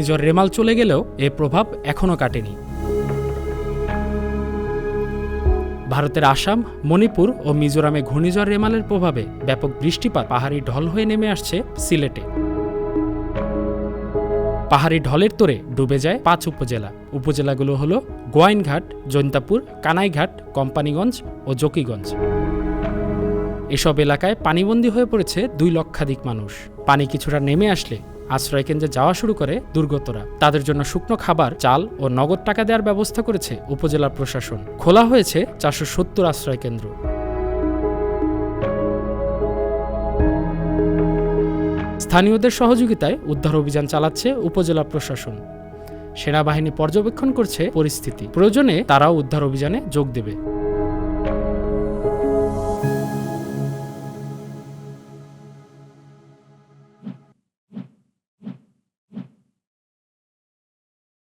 ঘূর্ণিঝড় রেমাল চলে গেলেও এর প্রভাব এখনও কাটেনি। ভারতের আসাম, মণিপুর ও মিজোরামে ঘূর্ণিঝড় রেমালের প্রভাবে ব্যাপক বৃষ্টিপাত পাহাড়ি ঢল হয়ে নেমে আসছে সিলেটে। পাহাড়ি ঢলের তোড়ে ডুবে যায় 5 উপজেলা। উপজেলাগুলো হলো গোয়াইনঘাট, জৈন্তাপুর, কানাইঘাট, কোম্পানীগঞ্জ ও জকিগঞ্জ। এসব এলাকায় পানিবন্দী হয়ে পড়েছে 2 লক্ষাধিক মানুষ। পানি কিছুটা নেমে আসলে আশ্রয়কেন্দ্রে যাওয়া শুরু করে দুর্গতরা। তাদের জন্য শুকনো খাবার, চাল ও নগদ টাকা দেওয়ার ব্যবস্থা করেছে উপজেলা প্রশাসন। খোলা হয়েছে 470 আশ্রয়কেন্দ্র। স্থানীয়দের সহযোগিতায় উদ্ধার অভিযান চালাচ্ছে উপজেলা প্রশাসন। সেনাবাহিনী পর্যবেক্ষণ করছে পরিস্থিতি। প্রয়োজনে তারাও উদ্ধার অভিযানে যোগ দেবে।